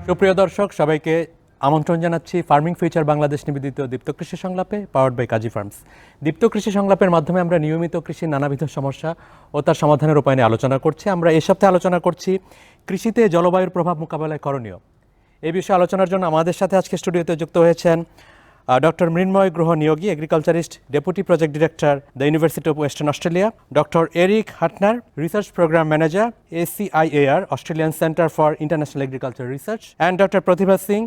সুপ্রিয় দর্শক, সবাইকে আমন্ত্রণ জানাচ্ছি ফার্মিং ফিউচার বাংলাদেশ নিবেদিত দীপ্ত কৃষি সংলাপে, পাওয়ার্ড বাই কাজী ফার্মস। দীপ্ত কৃষি সংলাপের মাধ্যমে আমরা নিয়মিত কৃষির নানাবিধ সমস্যা ও তার সমাধানের উপায় নিয়ে আলোচনা করছি। আমরা এই সপ্তাহে আলোচনা করছি কৃষিতে জলবায়ুর প্রভাব মোকাবেলায় করণীয়। এই বিষয়ে আলোচনার জন্য আমাদের সাথে আজকে স্টুডিওতে যুক্ত হয়েছেন doctor Mrinmoy Graha Neogi, agriculturist, deputy project director, the university of western Australia; doctor Eric Huttner, research programme manager, ACIAR, Australian centre for international agriculture research; and doctor Pratibha Singh,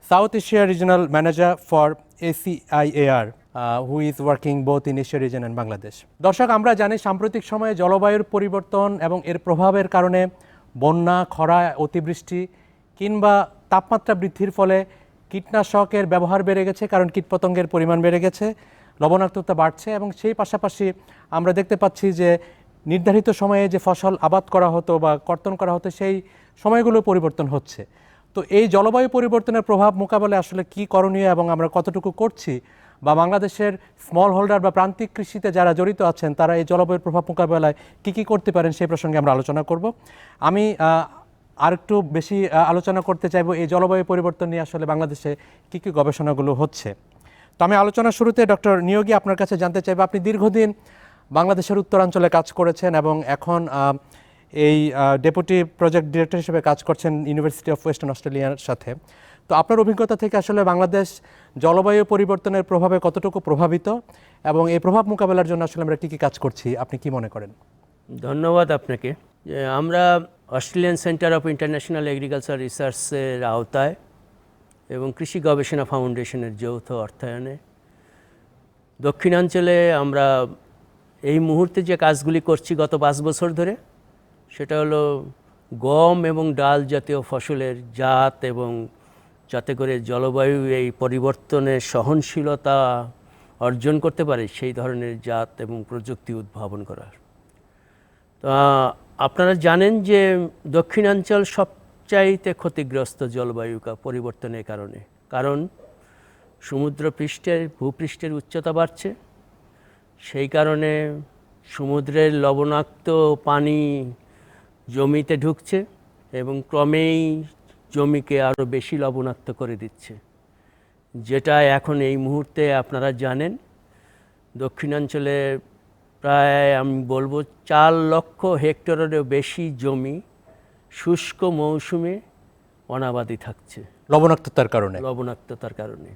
south Asia regional manager for ACIAR, who is working both in Asia region and Bangladesh. দর্শক, আমরা জানি সাম্প্রতিক সময়ে জলবায়ুর পরিবর্তন এবং এর প্রভাবের কারণে বন্যা, খরা, অতিবৃষ্টি কিংবা তাপমাত্রা বৃদ্ধির ফলে কীটনাশকের ব্যবহার বেড়ে গেছে, কারণ কীটপতঙ্গের পরিমাণ বেড়ে গেছে, লবণাক্ততা বাড়ছে এবং সেই পাশাপাশি আমরা দেখতে পাচ্ছি যে নির্ধারিত সময়ে যে ফসল আবাদ করা হতো বা কর্তন করা হতো সেই সময়গুলো পরিবর্তন হচ্ছে। তো এই জলবায়ু পরিবর্তনের প্রভাব মোকাবেলায় আসলে কী করণীয় এবং আমরা কতটুকু করছি, বা বাংলাদেশের স্মল হোল্ডার বা প্রান্তিক কৃষিতে যারা জড়িত আছেন তারা এই জলবায়ুর প্রভাব মোকাবেলায় কী করতে পারেন সেই প্রসঙ্গে আমরা আলোচনা করব। আমি আর একটু বেশি আলোচনা করতে চাইবো এই জলবায়ু পরিবর্তন নিয়ে আসলে বাংলাদেশে কী গবেষণাগুলো হচ্ছে। তো আমি আলোচনার শুরুতে ডক্টর নিয়োগী আপনার কাছে জানতে চাইবো, আপনি দীর্ঘদিন বাংলাদেশের উত্তরাঞ্চলে কাজ করেছেন এবং এখন এই ডেপুটি প্রজেক্ট ডিরেক্টর হিসেবে কাজ করছেন ইউনিভার্সিটি অফ ওয়েস্টার্ন অস্ট্রেলিয়ার সাথে। তো আপনার অভিজ্ঞতা থেকে আসলে বাংলাদেশ জলবায়ু পরিবর্তনের প্রভাবে কতটুকু প্রভাবিত এবং এই প্রভাব মোকাবেলার জন্য আসলে আমরা কী কাজ করছি, আপনি কি মনে করেন? ধন্যবাদ আপনাকে। আমরা Australian centre of international agriculture রিসার্চের আওতায় এবং কৃষি গবেষণা ফাউন্ডেশনের যৌথ অর্থায়নে দক্ষিণাঞ্চলে আমরা এই মুহূর্তে যে কাজগুলি করছি গত 5 বছর ধরে, সেটা হলো গম এবং ডাল জাতীয় ফসলের জাত এবং যাতে করে জলবায়ু এই পরিবর্তনের সহনশীলতা অর্জন করতে পারে সেই ধরনের জাত এবং প্রযুক্তি উদ্ভাবন করার। তা আপনারা জানেন যে দক্ষিণাঞ্চল সবচাইতে ক্ষতিগ্রস্ত জলবায়ু পরিবর্তনের কারণে, কারণ ভূপৃষ্ঠের উচ্চতা বাড়ছে, সেই কারণে সমুদ্রের লবণাক্ত পানি জমিতে ঢুকছে এবং ক্রমেই জমিকে আরও বেশি লবণাক্ত করে দিচ্ছে, যেটা এখন এই মুহূর্তে আপনারা জানেন দক্ষিণাঞ্চলে প্রায় আমি বলবো 4 লক্ষ হেক্টরেরও বেশি জমি শুষ্ক মৌসুমে অনাবাদি থাকছে লবণাক্ততার কারণে।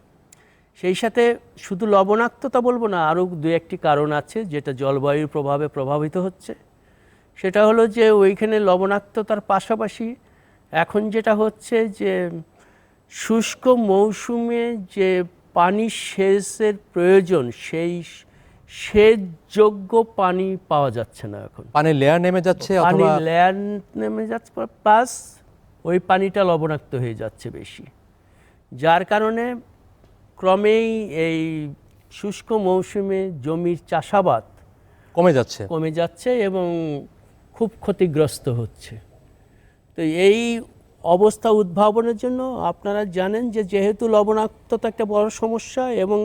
সেই সাথে শুধু লবণাক্ততা বলবো না, আরও 2-1টি কারণ আছে যেটা জলবায়ুর প্রভাবে প্রভাবিত হচ্ছে। সেটা হলো যে ওইখানে লবণাক্ততার পাশাপাশি এখন যেটা হচ্ছে যে শুষ্ক মৌসুমে যে পানি সেচের প্রয়োজন, সেই সেচযোগ্য পানি পাওয়া যাচ্ছে না। এখন পানির লেয়ার নেমে যাচ্ছে, প্লাস ওই পানিটা লবণাক্ত হয়ে যাচ্ছে বেশি, যার কারণে ক্রমেই এই শুষ্ক মৌসুমে জমির চাষাবাদ কমে যাচ্ছে এবং খুব ক্ষতিগ্রস্ত হচ্ছে। তো এই অবস্থা উদ্ভাবনের জন্য আপনারা জানেন যে যেহেতু লবণাক্ততা একটা বড় সমস্যা এবং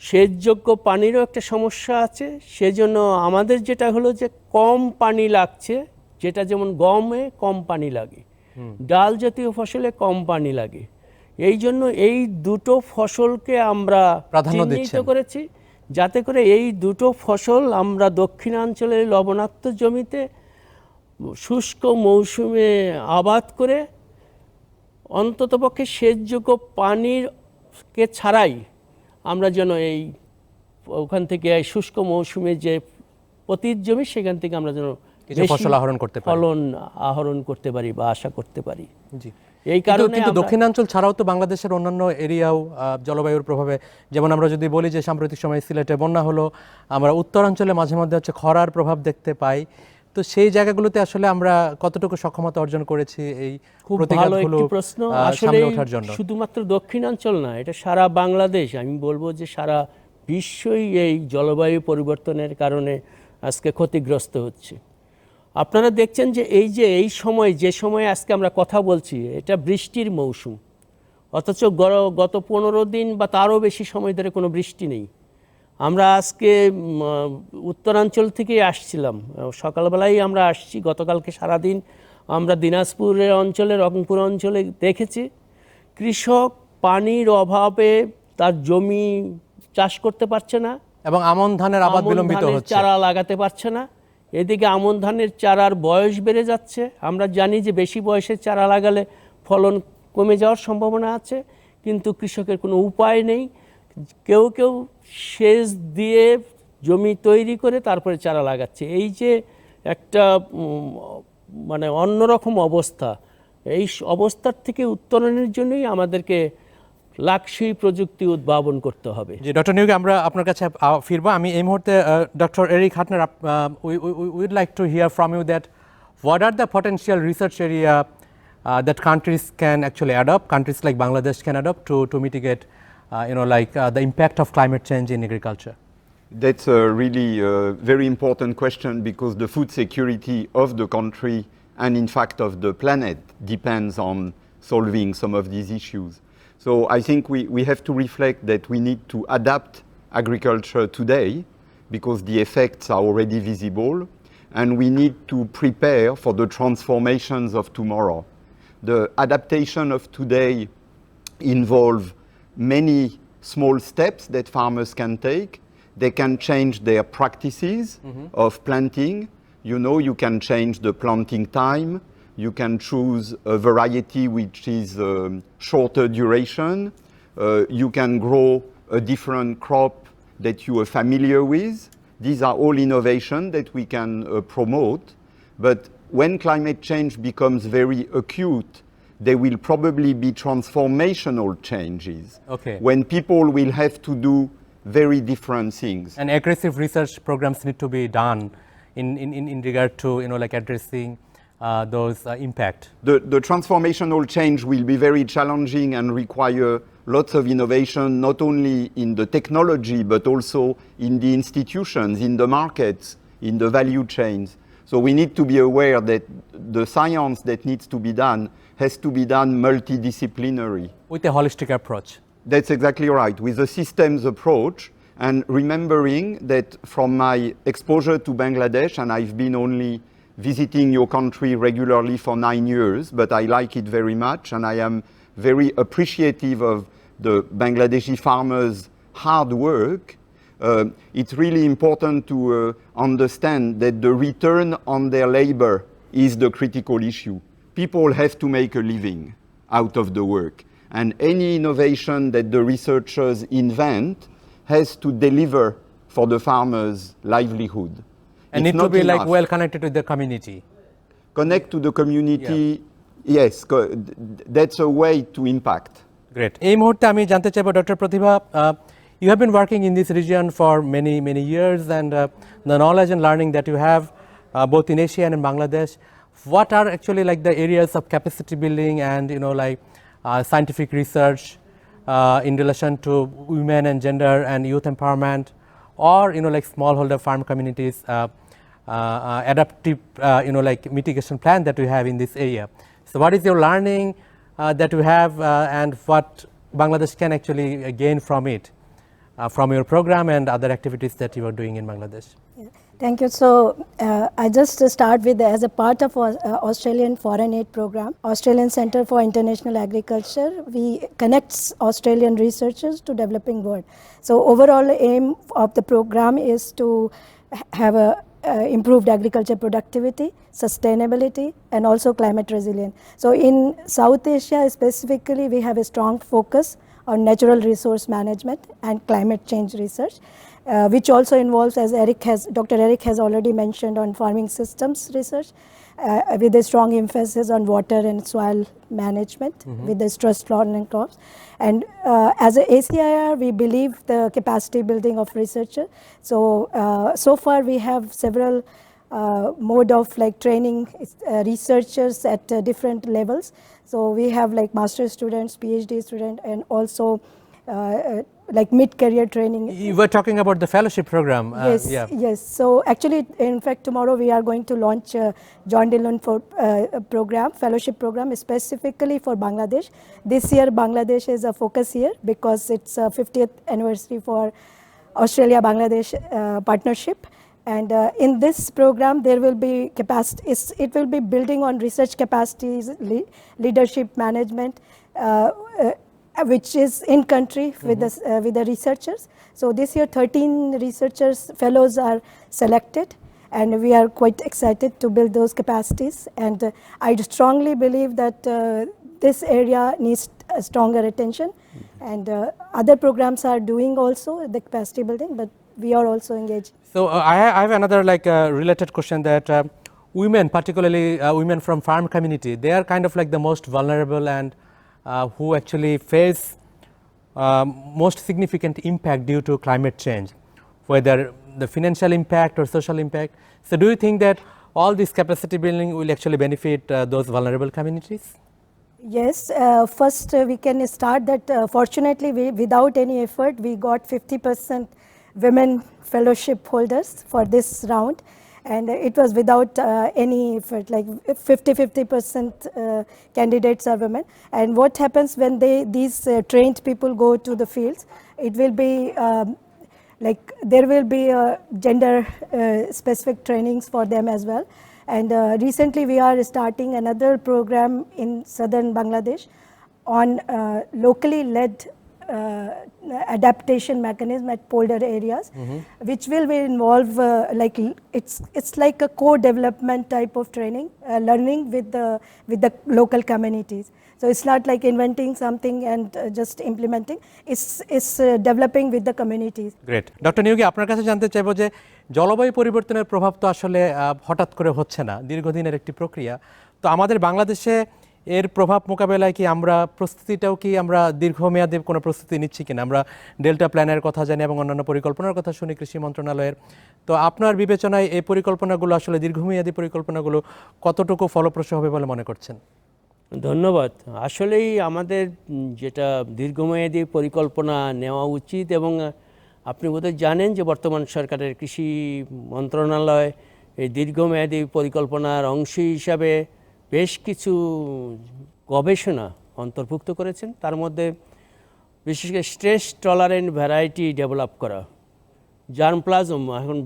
সেচযোগ্য পানিরও একটা সমস্যা আছে, সেজন্য আমাদের যেটা হলো যে কম পানি লাগছে, যেটা যেমন গমে কম পানি লাগে, ডাল জাতীয় ফসলে কম পানি লাগে, এই জন্য এই দুটো ফসলকে আমরা চিহ্নিত করেছি, যাতে করে এই দুটো ফসল আমরা দক্ষিণাঞ্চলের লবণাক্ত জমিতে শুষ্ক মৌসুমে আবাদ করে অন্ততপক্ষে সেচযোগ্য পানিরকে ছাড়াই আমরা যেন এই ওখান থেকে শুষ্ক মৌসুমে যে পতিত জমি সেখান থেকে আমরা যেন ফলন আহরণ করতে পারি বা আশা করতে পারি। এই কারণে কিন্তু দক্ষিণাঞ্চল ছাড়াও তো বাংলাদেশের অন্যান্য এরিয়াও জলবায়ুর প্রভাবে, যেমন আমরা যদি বলি যে সাম্প্রতিক সময়ে সিলেটে বন্যা হলো, আমরা উত্তরাঞ্চলে মাঝে মধ্যে খরার প্রভাব দেখতে পাই। তো সেই জায়গাগুলোতে আসলে আমরা কতটুকু সক্ষমতা অর্জন করেছি এই প্রতিঘাতগুলো সামলে ওঠার জন্য? শুধুমাত্র দক্ষিণাঞ্চল না, এটা সারা বাংলাদেশ, আমি বলবো যে সারা বিশ্বই এই জলবায়ু পরিবর্তনের কারণে আজকে ক্ষতিগ্রস্ত হচ্ছে। আপনারা দেখছেন যে এই সময় যে সময় আজকে আমরা কথা বলছি, এটা বৃষ্টির মৌসুম, অথচ গত 15 দিন বা তারও বেশি সময় ধরে কোনো বৃষ্টি নেই। আমরা আজকে উত্তরাঞ্চল থেকে আসছিলাম, সকালবেলায় আমরা আসছি, গতকালকে সারাদিন আমরা দিনাজপুরের অঞ্চলে, রংপুর অঞ্চলে দেখেছি কৃষক পানির অভাবে তার জমি চাষ করতে পারছে না এবং আমন ধানের আবাদ আমন বিলম্বিত ধানের হচ্ছে। চারা লাগাতে পারছে না। এদিকে আমন ধানের চারার বয়স বেড়ে যাচ্ছে। আমরা জানি যে বেশি বয়সের চারা লাগালে ফলন কমে যাওয়ার সম্ভাবনা আছে, কিন্তু কৃষকের কোনো উপায় নেই। কেউ কেউ সেচ দিয়ে জমি তৈরি করে তারপরে চারা লাগাচ্ছে। এই যে একটা মানে অন্যরকম অবস্থা, এই অবস্থার থেকে উত্তরণের জন্যই আমাদেরকে লাক্সই প্রযুক্তি উদ্ভাবন করতে হবে। জি ডক্টর নিয়োগে আমরা আপনার কাছে ফিরবো। আমি এই মুহূর্তে doctor Eric Huttner, we'd like to hear from you that what are the potential research area that countries can actually adopt, countries like Bangladesh can adopt to mitigate the impact of climate change in agriculture? That's a really very important question, because the food security of the country and in fact of the planet depends on solving some of these issues. So I think we have to reflect that we need to adapt agriculture today because the effects are already visible, and we need to prepare for the transformations of tomorrow. The adaptation of today involve many small steps that farmers can take. They can change their practices of planting. You know, you can change the planting time. You can choose a variety which is shorter duration. You can grow a different crop that you are familiar with. These are all innovation that we can promote. But when climate change becomes very acute, there will probably be transformational changes. Okay. When people will have to do very different things. And aggressive research programs need to be done in regard to addressing those impact. The transformational change will be very challenging and require lots of innovation, not only in the technology, but also in the institutions, in the markets, in the value chains. So we need to be aware that the science that needs to be done has to be done multidisciplinary. With a holistic approach. That's exactly right, with a systems approach, and remembering that from my exposure to Bangladesh, and I've been only visiting your country regularly for 9 years, but I like it very much, and I am very appreciative of the Bangladeshi farmers' hard work. It's really important to understand that the return on their labor is the critical issue. People have to make a living out of the work, and any innovation that the researchers invent has to deliver for the farmers' livelihood. And need to be like well connected with the community. Connect to the community, yes, that's a way to impact. Great. এই মুহূর্তে আমি জানতে চাইবো doctor Pratibha, you have been working in this region for many years, and the knowledge and learning that you have both in Asia and in Bangladesh, what are actually like the areas of capacity building and scientific research in relation to women and gender and youth empowerment, or smallholder farm communities, adaptive mitigation plan that we have in this area. So what is your learning that you have, and what Bangladesh can actually gain from it, from your program and other activities that you are doing in Bangladesh? Thank you. So I just start with, as a part of Australian Foreign Aid Program, Australian Centre for International Agriculture, we connect Australian researchers to developing world. So overall aim of the program is to have a improved agriculture productivity, sustainability, and also climate resilience. So in South Asia specifically, we have a strong focus on natural resource management and climate change research, which also involves, as Dr. Eric has already mentioned, on farming systems research, with a strong emphasis on water and soil management, with the stress tolerant crops. And as a ACIR, we believe the capacity building of researchers. So far we have several mode of training researchers at different levels. So we have master students, PhD student, and also mid-career training. You were talking about the fellowship program. Yes, yes. So actually, in fact, tomorrow we are going to launch John Dillon program, fellowship program specifically for Bangladesh. This year, Bangladesh is a focus year because it's 50th anniversary for Australia-Bangladesh partnership. And in this program, there will be capacity. It will be building on research capacities, leadership management, which is in country with the researchers. So this year, 13 researchers fellows are selected, and we are quite excited to build those capacities. And I strongly believe that this area needs a stronger attention, and other programs are doing also the capacity building, but we are also engaged. So I have another like related question that women, particularly women from farm community, they are kind of like the most vulnerable and who actually face most significant impact due to climate change, whether the financial impact or social impact. So do you think that all this capacity building will actually benefit those vulnerable communities? Yes, first we can start that fortunately without any effort we got 50% women fellowship holders for this round, and it was without any effort, like 50% candidates are women. And what happens when these trained people go to the fields, it will be like there will be gender specific trainings for them as well. And recently we are starting another program in southern Bangladesh on locally led adaptation mechanism at polder areas, which will involve like it's like a co-development type of training, learning with the local communities. So it's not like inventing something and just implementing. It's developing with the communities. Great. Doctor Niyogi, আপনার কাছে জানতে চাইবো যে জলবায়ু পরিবর্তনের প্রভাব তো আসলে হঠাৎ করে হচ্ছে না, দীর্ঘদিনের একটি প্রক্রিয়া। তো আমাদের বাংলাদেশে এর প্রভাব মোকাবেলায় কি আমরা প্রস্তুতিটাও কি আমরা দীর্ঘমেয়াদী কোনো প্রস্তুতি নিচ্ছি কিনা? আমরা ডেল্টা প্ল্যানের কথা জানি এবং অন্যান্য পরিকল্পনার কথা শুনি কৃষি মন্ত্রণালয়ের। তো আপনার বিবেচনায় এই পরিকল্পনাগুলো আসলে দীর্ঘমেয়াদী পরিকল্পনাগুলো কতটুকু ফলপ্রসূ হবে বলে মনে করছেন? ধন্যবাদ। আসলেই আমাদের যেটা দীর্ঘমেয়াদী পরিকল্পনা নেওয়া উচিত, এবং আপনি বোধহয় জানেন যে বর্তমান সরকারের কৃষি মন্ত্রণালয় এই দীর্ঘমেয়াদী পরিকল্পনার অংশ হিসাবে বেশ কিছু গবেষণা অন্তর্ভুক্ত করেছেন। তার মধ্যে বিশেষ করে স্ট্রেস টলারেন্ট ভ্যারাইটি ডেভেলপ করা, জার্মপ্লাজম। এখন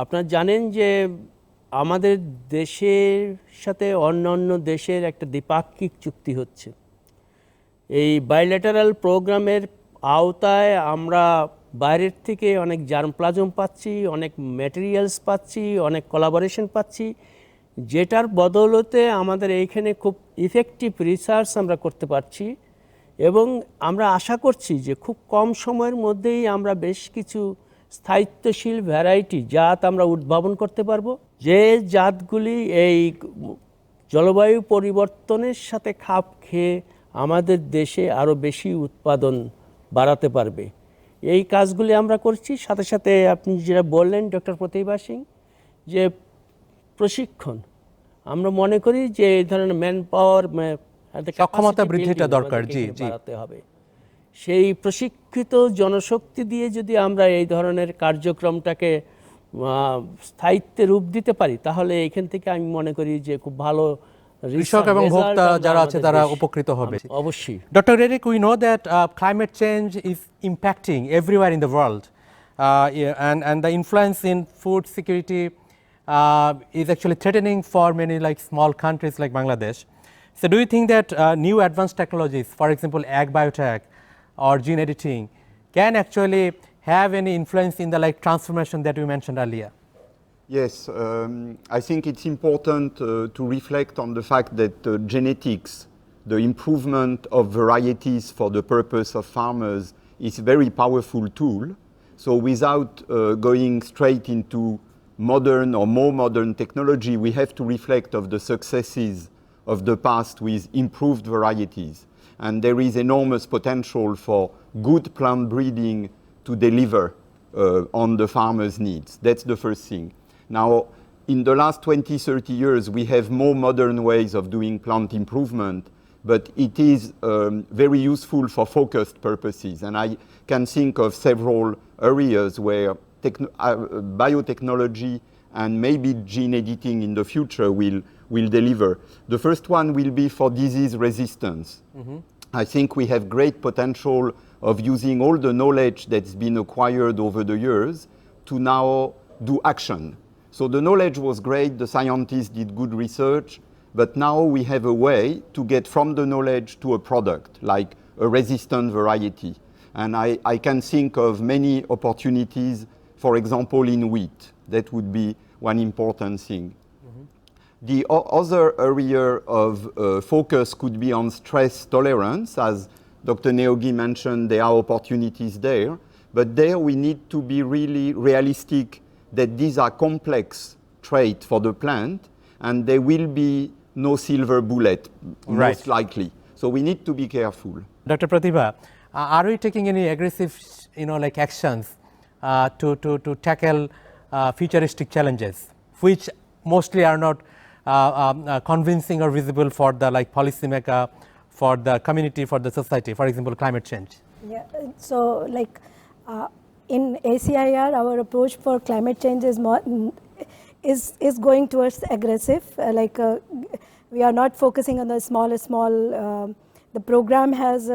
আপনারা জানেন যে আমাদের দেশের সাথে অন্যান্য দেশের একটা দ্বিপাক্ষিক চুক্তি হচ্ছে। এই বাইল্যাটারাল প্রোগ্রামের আওতায় আমরা বাইরের থেকে অনেক জার্মপ্লাজম পাচ্ছি, অনেক ম্যাটেরিয়ালস পাচ্ছি, অনেক কোলাবোরেশন পাচ্ছি, যেটার বদৌলতে আমাদের এইখানে খুব ইফেক্টিভ রিসার্চ আমরা করতে পারছি, এবং আমরা আশা করছি যে খুব কম সময়ের মধ্যেই আমরা বেশ কিছু স্থায়িত্বশীল ভ্যারাইটি জাত আমরা উদ্ভাবন করতে পারবো, যে জাতগুলি এই জলবায়ু পরিবর্তনের সাথে খাপ খেয়ে আমাদের দেশে আরও বেশি উৎপাদন বাড়াতে পারবে। এই কাজগুলি আমরা করছি। সাথে সাথে আপনি যেটা বললেন ডক্টর প্রতিভা সিং, যে প্রশিক্ষণ, আমরা মনে করি যে এই ধরনের ম্যান পাওয়ার সক্ষমতা বৃদ্ধিটা দরকার, জি জি, বাড়াতে হবে। সেই প্রশিক্ষিত জনশক্তি দিয়ে যদি আমরা এই ধরনের কার্যক্রমটাকে স্থায়িত্বে রূপ দিতে পারি, তাহলে এখান থেকে আমি মনে করি যে খুব ভালো কৃষক এবং ভোক্তা যারা আছে তারা উপকৃত হবে অবশ্যই। Doctor Eric, we know that climate change is impacting everywhere in the world, and the influence in food security is actually threatening for many like small countries like Bangladesh. So do you think that new advanced technologies, for example ag biotech or gene editing, can actually have any influence in the like transformation that you mentioned earlier? Yes, I think it's important to reflect on the fact that genetics, the improvement of varieties for the purpose of farmers, is a very powerful tool. So without going straight into modern or more modern technology, we have to reflect of the successes of the past with improved varieties. And there is enormous potential for good plant breeding to deliver on the farmers' needs. That's the first thing. Now, in the last 20, 30 years, we have more modern ways of doing plant improvement, but it is very useful for focused purposes. And I can think of several areas where biotechnology and maybe gene editing in the future will deliver. The first one will be for disease resistance. I think we have great potential of using all the knowledge that's been acquired over the years to now do action. So the knowledge was great, the scientists did good research, but now we have a way to get from the knowledge to a product, like a resistant variety. And I can think of many opportunities, for example, in wheat. That would be one important thing. The other area of focus could be on stress tolerance. As Dr. Neogi mentioned, there are opportunities there, but there we need to be really realistic that these are complex traits for the plant, and there will be no silver bullet, most likely. So we need to be careful. Dr. Pratibha, are we taking any aggressive, like actions to tackle futuristic challenges, which mostly are not convincing or visible for the policymaker, for the community, for the society, for example, climate change? Yeah, so in ACIR, our approach for climate change is more is going towards aggressive. We are not focusing on the small. The program has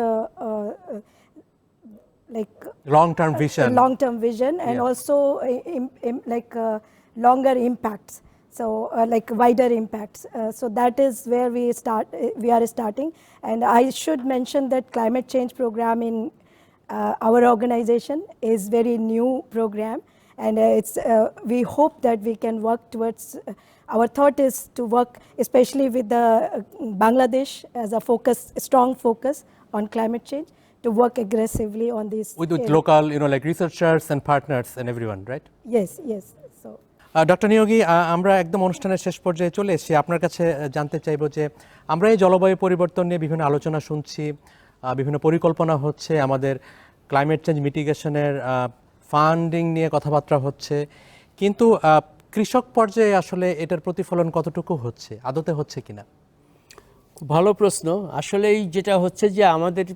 long-term vision. Long-term vision, and also longer impacts. So wider impacts. So that is where we are starting. And I should mention that climate change program in our organization is very new program, and we hope that we can work towards. Our thought is to work especially with the Bangladesh as a strong focus on climate change, to work aggressively on this. With local, researchers and partners and everyone, right? Yes. So. Doctor Niyogi, আমরা একদম অনুষ্ঠানের শেষ পর্যায়ে চলে এসেছি। আপনার কাছে জানতে চাইব যে আমরা এই জলবায়ু পরিবর্তন নিয়ে বিভিন্ন আলোচনা শুনছি, বিভিন্ন পরিকল্পনা হচ্ছে, আমাদের ক্লাইমেট চেঞ্জ মিটিগেশনের ফান্ডিং নিয়ে কথাবার্তা হচ্ছে, কিন্তু কৃষক পর্যায়ে আসলে এটার প্রতিফলন কতটুকু হচ্ছে, আদতে হচ্ছে কিনা? খুব ভালো প্রশ্ন। আসলেই যেটা হচ্ছে যে আমাদের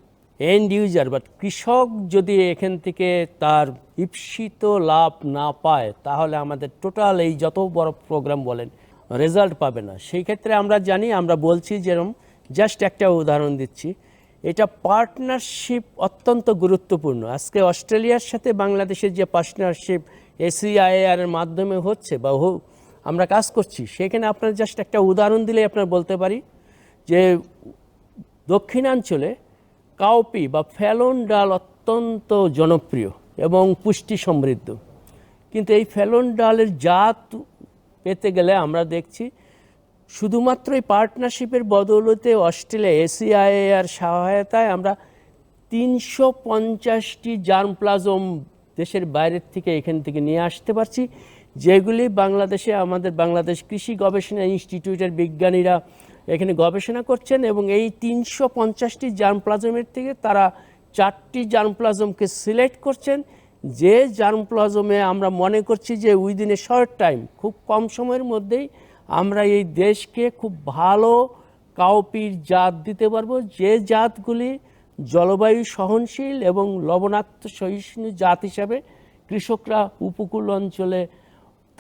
এন্ড ইউজার বা কৃষক যদি এখান থেকে তার ঈপ্সিত লাভ না পায়, তাহলে আমাদের টোটাল এই যত বড় প্রোগ্রাম বলেন রেজাল্ট পাবে না। সেই ক্ষেত্রে আমরা জানি, আমরা বলছি যেরকম, জাস্ট একটা উদাহরণ দিচ্ছি, এটা পার্টনারশিপ অত্যন্ত গুরুত্বপূর্ণ। আজকে অস্ট্রেলিয়ার সাথে বাংলাদেশের যে পার্টনারশিপ ACIR এর মাধ্যমে হচ্ছে বা আমরা কাজ করছি, সেখানে আপনার জাস্ট একটা উদাহরণ দিলে আপনার বলতে পারি যে দক্ষিণাঞ্চলে কাউপি বা ফেলন ডাল অত্যন্ত জনপ্রিয় এবং পুষ্টি সমৃদ্ধ, কিন্তু এই ফেলন ডালের জাত পেতে গেলে আমরা দেখছি শুধুমাত্র এই পার্টনারশিপের বদৌলতে অস্ট্রেলিয়া ACIR সহায়তায় আমরা 350টি জার্মপ্লাজম দেশের বাইরের থেকে এখান থেকে নিয়ে আসতে পারছি, যেগুলি বাংলাদেশে আমাদের বাংলাদেশ কৃষি গবেষণা ইনস্টিটিউটের বিজ্ঞানীরা এখানে গবেষণা করছেন, এবং এই 350টি জার্মপ্লাজমের থেকে তারা 4টি জার্মপ্লাজমকে সিলেক্ট করছেন, যে জার্মপ্লাজমে আমরা মনে করছি যে উইদিন এ শর্ট টাইম, খুব কম সময়ের মধ্যেই আমরা এই দেশকে খুব ভালো কাউপির জাত দিতে পারবো, যে জাতগুলি জলবায়ু সহনশীল এবং লবণাক্ত সহিষ্ণু জাত হিসাবে কৃষকরা উপকূল অঞ্চলে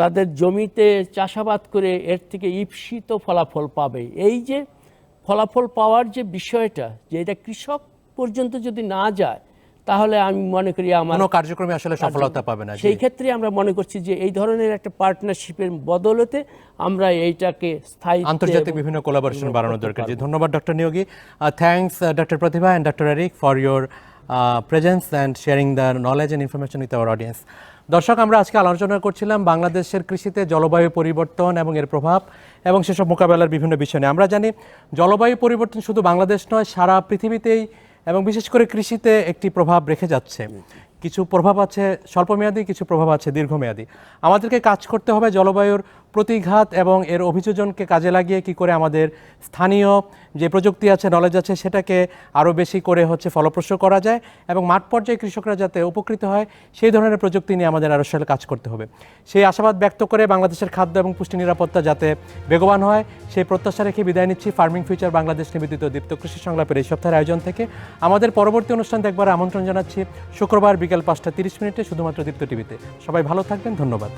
তাদের জমিতে চাষাবাদ করে এর থেকে ঈপ্সিত ফলাফল পাবে। এই যে ফলাফল পাওয়ার যে বিষয়টা, যে এটা কৃষক পর্যন্ত যদি না যায়, তাহলে আমি মনে করি আমার কোনো কার্যক্রমে আসলে সফলতা পাবে না। সেই ক্ষেত্রে আমরা মনে করছি যে এই ধরনের একটা পার্টনারশিপের বদলতে আমরা এইটাকে স্থায়ী আন্তর্জাতিক বিভিন্ন কোলাবোরেশন বাড়ানো দরকার। জি, ধন্যবাদ doctor Niyogi. Thanks doctor Pratibha and doctor Eric for your presence and sharing the knowledge and information with our audience. দর্শক, আমরা আজকে আলোচনা করছিলাম বাংলাদেশের কৃষিতে জলবায়ু পরিবর্তন এবং এর প্রভাব এবং সেসব মোকাবেলার বিভিন্ন বিষয় নিয়ে। আমরা জানি জলবায়ু পরিবর্তন শুধু বাংলাদেশ নয়, সারা পৃথিবীতেই এবং বিশেষ করে কৃষিতে একটি প্রভাব রেখে যাচ্ছে। কিছু প্রভাব আছে স্বল্পমেয়াদী, কিছু প্রভাব আছে দীর্ঘমেয়াদী। আমাদেরকে কাজ করতে হবে জলবায়ুর প্রতিঘাত এবং এর অভিযোজনকে কাজে লাগিয়ে কি করে আমাদের স্থানীয় যে প্রযুক্তি আছে, নলেজ আছে, সেটাকে আরও বেশি করে ফলপ্রসূ করা যায় এবং মাঠ পর্যায়ে কৃষকরা যাতে উপকৃত হয়, সেই ধরনের প্রযুক্তি নিয়ে আমাদের আরও কাজ করতে হবে। সেই আশাবাদ ব্যক্ত করে বাংলাদেশের খাদ্য এবং পুষ্টি নিরাপত্তা যাতে বেগবান হয়, সেই প্রত্যাশা রেখে বিদায় নিচ্ছি ফার্মিং ফিউচার বাংলাদেশ নিবেদিত দীপ্ত কৃষি সংলাপের এই সপ্তাহের আয়োজন থেকে। আমাদের পরবর্তী অনুষ্ঠান দেখবার আমন্ত্রণ জানাচ্ছি শুক্রবার বিকেল 5টা 30 মিনিটে শুধুমাত্র দীপ্ত টিভিতে। সবাই ভালো থাকবেন, ধন্যবাদ।